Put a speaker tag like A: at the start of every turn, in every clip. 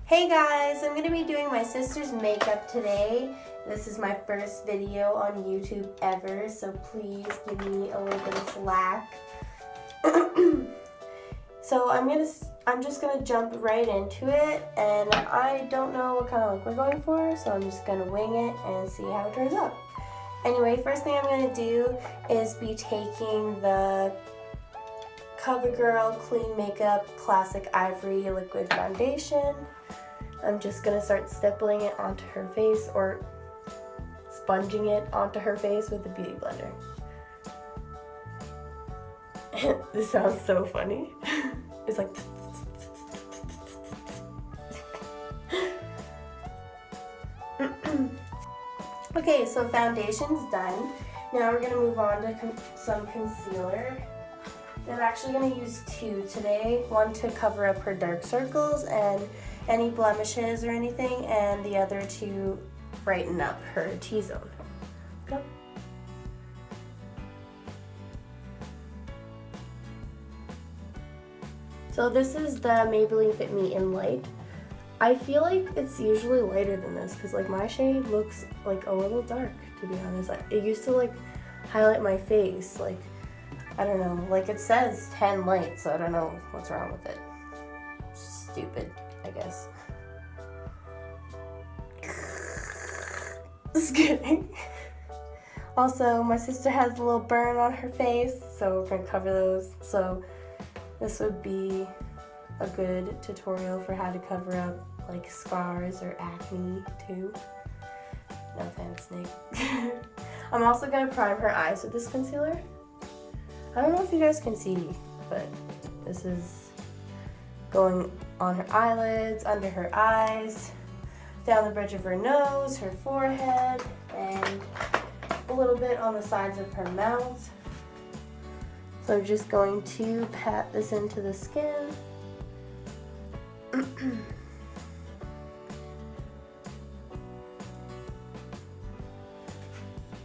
A: Hey guys, I'm going to be doing my sister's makeup today. This is my first video on YouTube ever, so please give me a little bit of slack. So I'm just going to jump right into it, and I don't know what kind of look we're going for, so I'm just going to wing it and see how it turns out. Anyway, first thing I'm going to do is be taking the CoverGirl Clean Makeup Classic Ivory Liquid Foundation. I'm just going to start stippling it onto her face, or sponging it onto her face with a beauty blender. This sounds so funny. It's like... Okay, so foundation's done. Now we're going to move on to some concealer. I'm actually going to use two today. One to cover up her dark circles and any blemishes or anything, and the other to brighten up her T-zone. Go. So this is the Maybelline Fit Me in Light. I feel like it's usually lighter than this because like my shade looks like a little dark, to be honest. It used to like highlight my face, like I don't know, like it says 10 light, so I don't know what's wrong with it. Stupid, I guess. Just kidding. Also, my sister has a little burn on her face, so we're gonna cover those. So this would be a good tutorial for how to cover up like scars or acne too. No offense, Nick. I'm also gonna prime her eyes with this concealer. I don't know if you guys can see, but this is going on her eyelids, under her eyes, down the bridge of her nose, her forehead, and a little bit on the sides of her mouth. So I'm just going to pat this into the skin.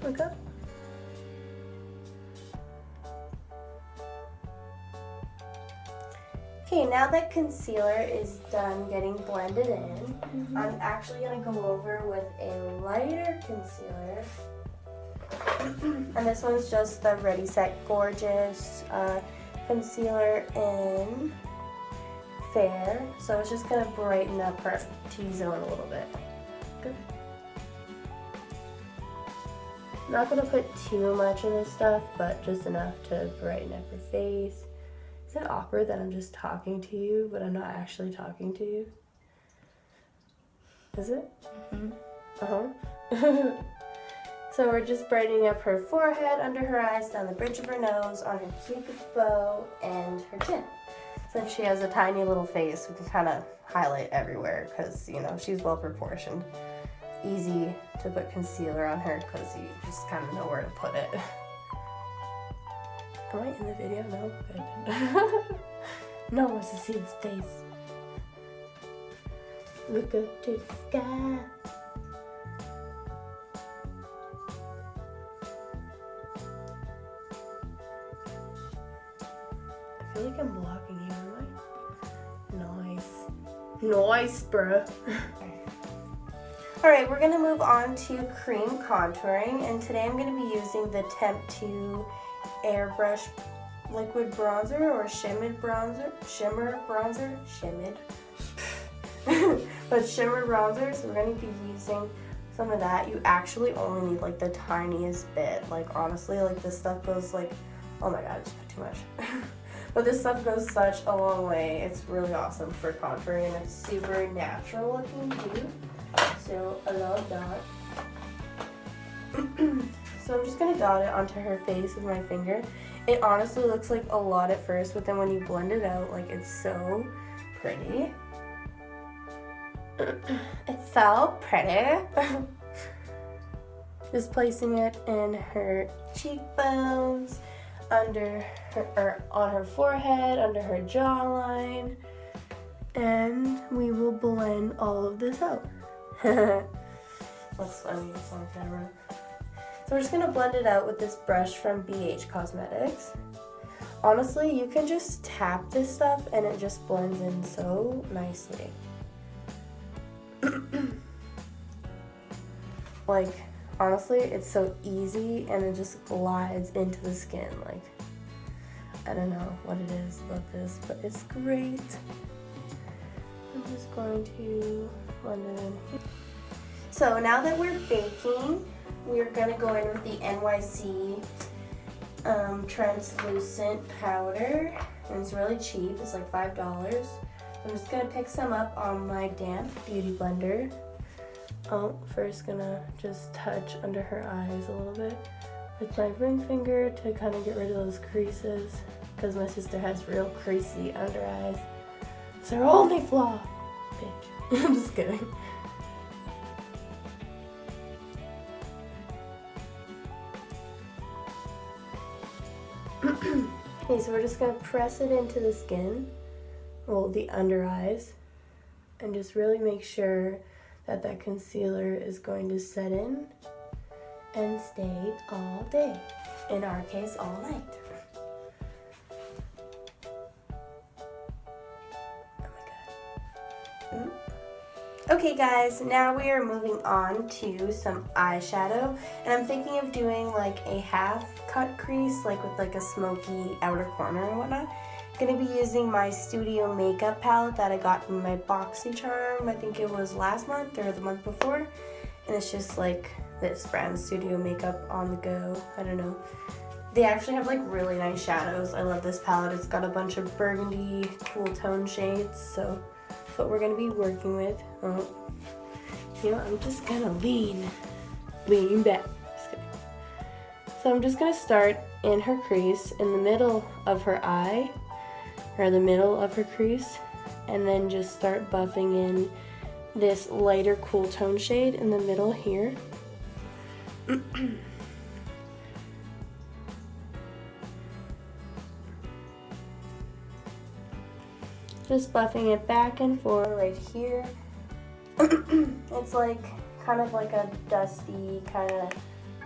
A: Look up. Okay, now that concealer is done getting blended in, I'm actually going to go over with a lighter concealer. And this one's just the Ready Set Gorgeous concealer in Fair. So it's just going to brighten up her T-zone a little bit. Good. Not going to put too much of this stuff, but just enough to brighten up her face. Is it awkward that I'm just talking to you, but I'm not actually talking to you? Is it? Uh-huh. So we're just brightening up her forehead, under her eyes, down the bridge of her nose, on her cupid's bow, and her chin. Since she has a tiny little face, we can kind of highlight everywhere because, you know, she's well proportioned. Easy to put concealer on her because you just kind of know where to put it. Am I in the video? No? Good. No one wants to see his face. Look up to the sky. I feel like I'm blocking you, am I? Nice. Nice, bruh. Alright, we're going to move on to cream contouring, and today I'm going to be using the Temp 2 Airbrush Liquid Bronzer, or Shimmered Bronzer. But Shimmer Bronzer, so we're going to be using some of that. You actually only need like the tiniest bit. Like honestly, like this stuff goes like, oh my god, I just put too much. But this stuff goes such a long way. It's really awesome for contouring, and it's super natural looking too. So I love that. So I'm just going to dot it onto her face with my finger. It honestly looks like a lot at first, but then when you blend it out, like it's so pretty. It's so pretty. Just placing it in her cheekbones, under her, or on her forehead, under her jawline, and we will blend all of this out. That's funny, it's on camera. So we're just going to blend it out with this brush from BH Cosmetics. Honestly, you can just tap this stuff and it just blends in so nicely. Like, honestly, it's so easy and it just glides into the skin. Like, I don't know what it is about this, but it's great. I'm just going to blend it in here. So now that we're baking, we're gonna go in with the NYC translucent powder. And it's really cheap, it's like $5. I'm just gonna pick some up on my damp beauty blender. Oh, first gonna just touch under her eyes a little bit with my ring finger to kind of get rid of those creases, because my sister has real creasy under eyes. It's her only flaw, bitch. I'm just kidding. Okay, so we're just gonna press it into the skin, well, the under eyes, and just really make sure that that concealer is going to set in and stay all day. In our case, all night. Oh my god. Okay guys, now we are moving on to some eyeshadow, and I'm thinking of doing like a half cut crease, like with like a smoky outer corner and whatnot. I'm gonna be using my Studio Makeup palette that I got from my BoxyCharm. I think it was last month or the month before, and it's just like this brand, Studio Makeup on the go. I don't know. They actually have like really nice shadows. I love this palette. It's got a bunch of burgundy, cool tone shades, so that's what we're gonna be working with. Oh, you know, I'm just gonna lean back. Just kidding. So I'm just gonna start in her crease, in the middle of her eye, or the middle of her crease, and then just start buffing in this lighter cool tone shade in the middle here. Just buffing it back and forth right here. It's like kind of like a dusty, kind of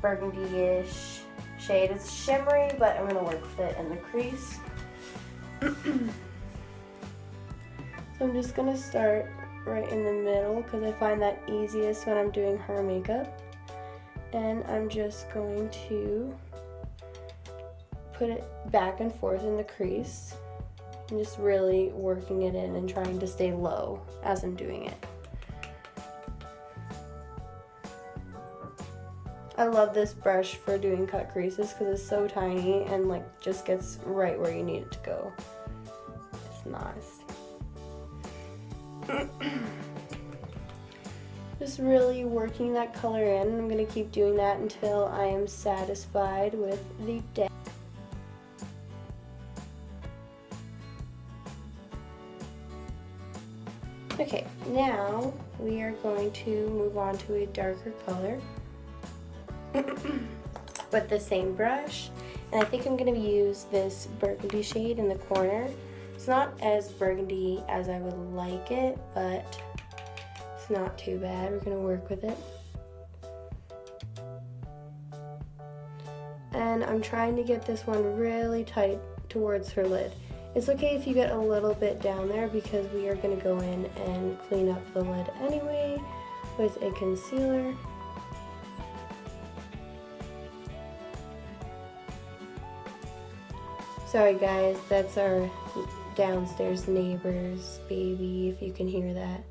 A: burgundy-ish shade. It's shimmery, but I'm gonna work with it in the crease. So I'm just gonna start right in the middle because I find that easiest when I'm doing her makeup. And I'm just going to put it back and forth in the crease. I'm just really working it in and trying to stay low as I'm doing it. I love this brush for doing cut creases because it's so tiny and like just gets right where you need it to go. It's nice. Just really working that color in. I'm going to keep doing that until I am satisfied with the day. Okay, now we are going to move on to a darker color with the same brush, and I think I'm going to use this burgundy shade in the corner. It's not as burgundy as I would like it, but it's not too bad. We're going to work with it. And I'm trying to get this one really tight towards her lid. It's okay if you get a little bit down there because we are going to go in and clean up the lid anyway with a concealer. Sorry guys, that's our downstairs neighbor's baby, if you can hear that.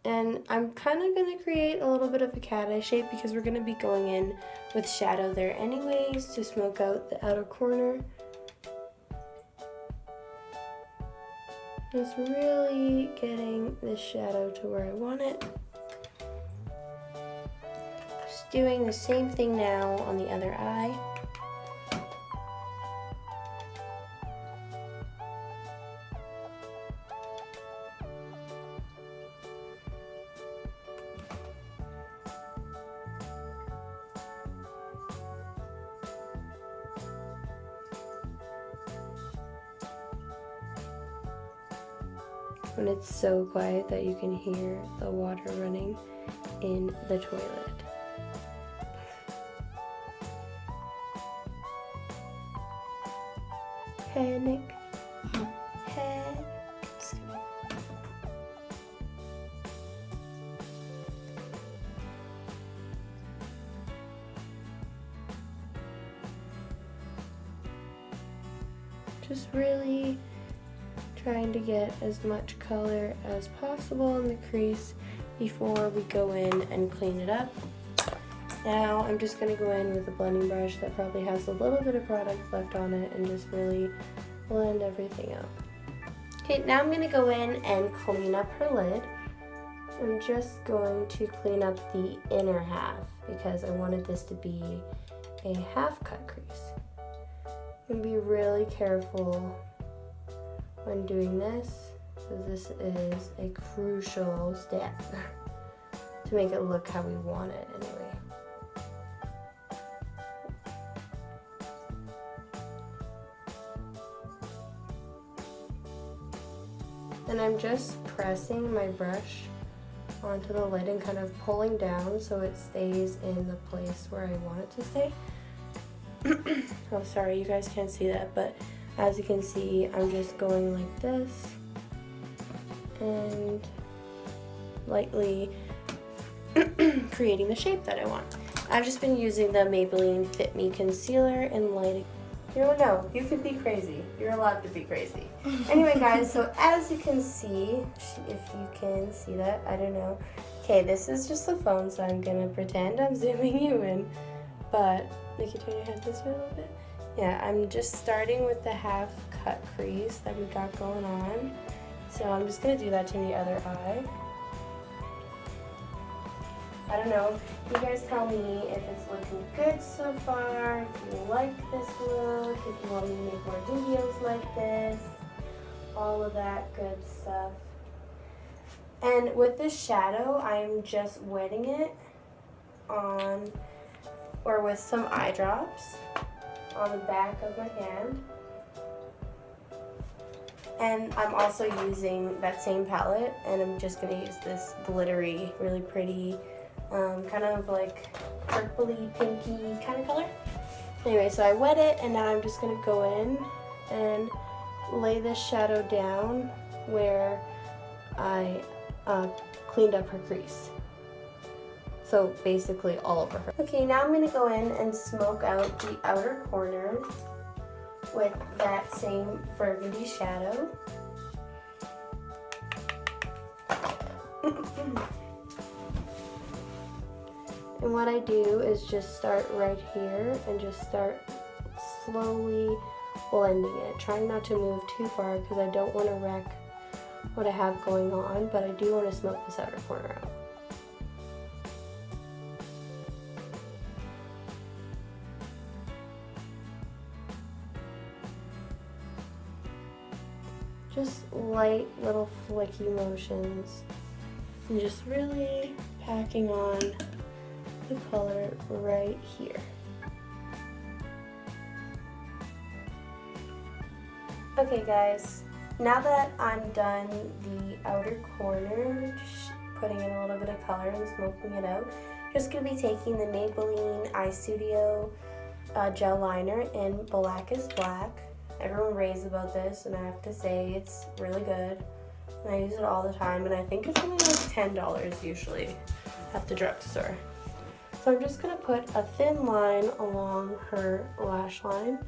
A: And I'm kind of going to create a little bit of a cat eye shape because we're going to be going in with shadow there anyways to smoke out the outer corner. Just really getting this shadow to where I want it. Just doing the same thing now on the other eye. When it's so quiet that you can hear the water running in the toilet. Panic, panic. Just really trying to get as much color as possible in the crease before we go in and clean it up. Now I'm just going to go in with a blending brush that probably has a little bit of product left on it and just really blend everything out. Okay, now I'm going to go in and clean up her lid. I'm just going to clean up the inner half because I wanted this to be a half cut crease. And be really careful when doing this, because this is a crucial step to make it look how we want it anyway. And I'm just pressing my brush onto the lid and kind of pulling down so it stays in the place where I want it to stay. Oh, sorry, you guys can't see that, but as you can see, I'm just going like this and lightly creating the shape that I want. I've just been using the Maybelline Fit Me Concealer in light. You don't know, you can be crazy. You're allowed to be crazy. Anyway, guys, so as you can see, if you can see that, I don't know. Okay, this is just the phone, so I'm gonna pretend I'm zooming you in. But, Nikki, turn your head this way a little bit. Yeah, I'm just starting with the half cut crease that we got going on. So I'm just gonna do that to the other eye. I don't know, you guys tell me if it's looking good so far, if you like this look, if you want me to make more videos like this, all of that good stuff. And with this shadow, I'm just wetting it on, or with some eye drops on the back of my hand. And I'm also using that same palette, and I'm just gonna use this glittery, really pretty, kind of like purpley, pinky kind of color. Anyway, so I wet it, and now I'm just gonna go in and lay this shadow down where I cleaned up her crease. So basically all over her. Okay, now I'm gonna go in and smoke out the outer corner with that same burgundy shadow. And what I do is just start right here and just start slowly blending it, trying not to move too far because I don't want to wreck what I have going on, but I do want to smoke this outer corner out. Just light little flicky motions and just really packing on the color right here. Okay guys, now that I'm done the outer corner, just putting in a little bit of color and smoking it out, just going to be taking the Maybelline Eye Studio gel liner in Black is Black. Everyone raves about this, and I have to say it's really good. And I use it all the time, and I think it's only like $10 usually at the drugstore. So I'm just going to put a thin line along her lash line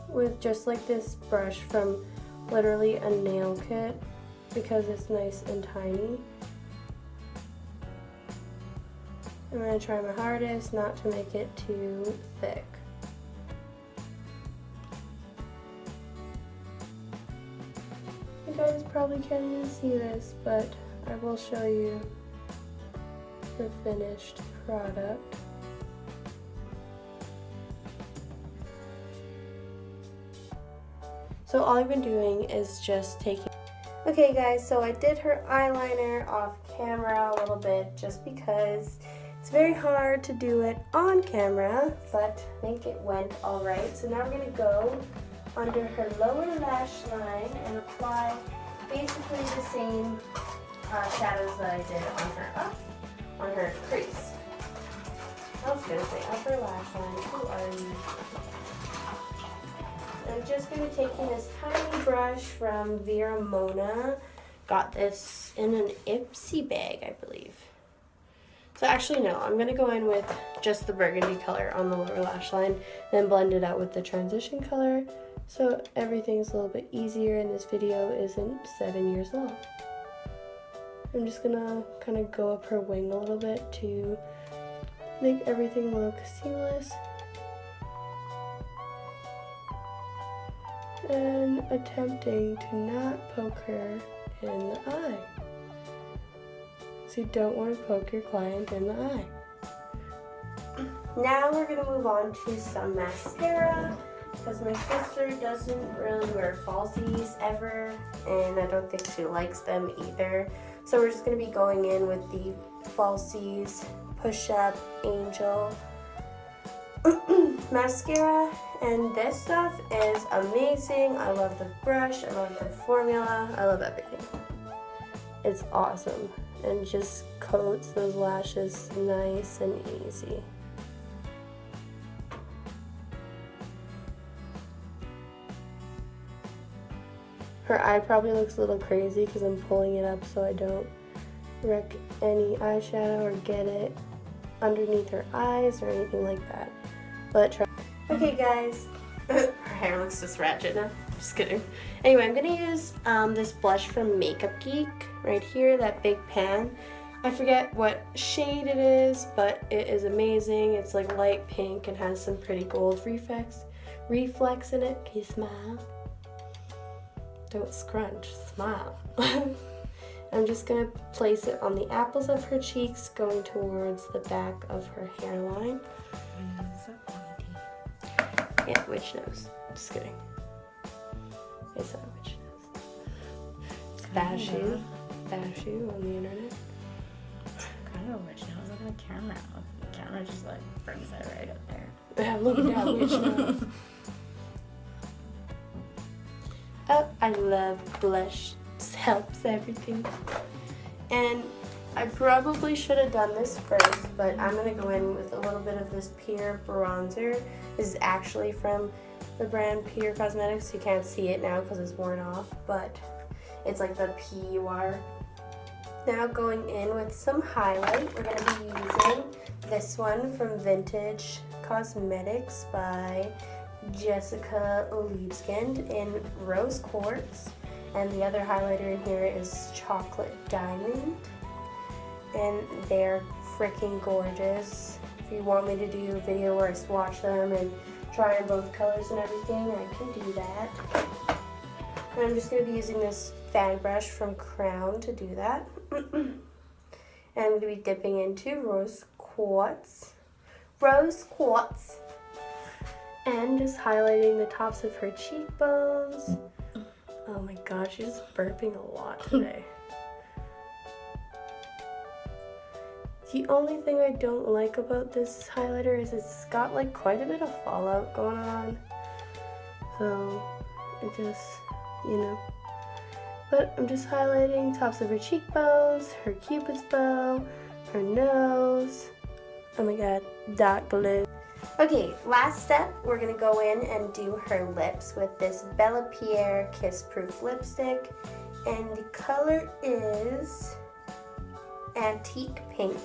A: with just like this brush from literally a nail kit because it's nice and tiny. I'm going to try my hardest not to make it too thick. You guys probably can't even see this, but I will show you the finished product. So all I've been doing is just taking... Okay guys, so I did her eyeliner off camera a little bit just because it's very hard to do it on camera, but I think it went alright. So now we're going to go under her lower lash line and apply basically the same shadows that I did on her crease. I was going to say upper lash line. Who are you? I'm just going to be taking this tiny brush from Vera Mona. Got this in an Ipsy bag, I believe. So actually no, I'm gonna go in with just the burgundy color on the lower lash line, then blend it out with the transition color, so everything's a little bit easier and this video isn't 7 years long. I'm just gonna kind of go up her wing a little bit to make everything look seamless. And attempting to not poke her in the eye. So you don't want to poke your client in the eye. Now we're going to move on to some mascara, because my sister doesn't really wear falsies ever, and I don't think she likes them either. So we're just going to be going in with the Falsies Push Up Angel mascara, and this stuff is amazing. I love the brush, I love the formula, I love everything. It's awesome and just coats those lashes nice and easy. Her eye probably looks a little crazy because I'm pulling it up so I don't wreck any eyeshadow or get it underneath her eyes or anything like that. But try. Okay guys, her hair looks just ratchet now. Just kidding. Anyway, I'm gonna use this blush from Makeup Geek right here, that big pan. I forget what shade it is, but it is amazing. It's like light pink and has some pretty gold reflex in it. Can you smile? Don't scrunch, smile. I'm just gonna place it on the apples of her cheeks, going towards the back of her hairline. Yeah, witch nose. Just kidding. It's not a witch nose. Bashu. Bashu on the internet.
B: Kind of a witch nose. Look at the camera. The camera just like brings it right up there.
A: Yeah, look at that witch nose. Oh, I love blush. This helps everything. And I probably should have done this first, but I'm going to go in with a little bit of this Pure bronzer. This is actually from the brand Pure Cosmetics. You can't see it now because it's worn off, but it's like the PUR. Now going in with some highlight, we're going to be using this one from Vintage Cosmetics by Jessica Liebskind in Rose Quartz. And the other highlighter in here is Chocolate Diamond. And they're freaking gorgeous. If you want me to do a video where I swatch them and try on both colors and everything, I can do that. And I'm just going to be using this fan brush from Crown to do that. And I'm going to be dipping into Rose Quartz. And just highlighting the tops of her cheekbones. Oh my gosh, she's burping a lot today. The only thing I don't like about this highlighter is it's got like quite a bit of fallout going on. So it just, you know. But I'm just highlighting tops of her cheekbones, her cupid's bow, her nose. Oh my god, dark blue. Okay, last step, we're gonna go in and do her lips with this Bella Pierre Kiss Proof lipstick. And the color is Antique Pink.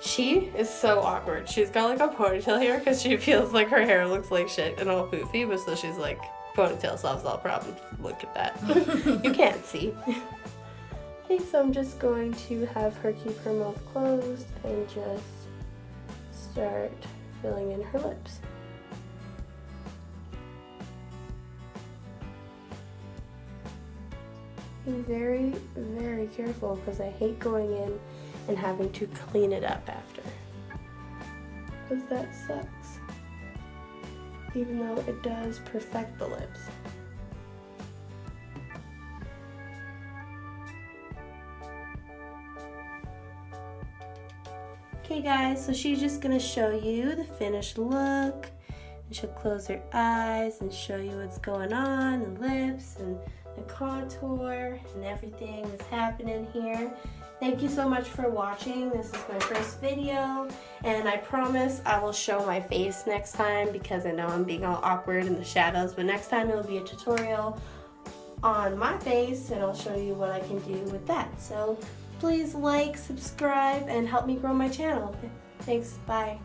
A: She is so awkward. She's got like a ponytail here because she feels like her hair looks like shit and all poofy, but so she's like, ponytail solves all problems. Look at that. You can't see. Okay, so I'm just going to have her keep her mouth closed and just start filling in her lips. Be very, very careful because I hate going in and having to clean it up after. Because that sucks. Even though it does perfect the lips. Okay guys, so she's just going to show you the finished look. And she'll close her eyes and show you what's going on, and lips and the contour and everything that's happening here. Thank you so much for watching. This is my first video, and I promise I will show my face next time because I know I'm being all awkward in the shadows, but next time it'll be a tutorial on my face, and I'll show you what I can do with that. So please like, subscribe, and help me grow my channel. Thanks, bye.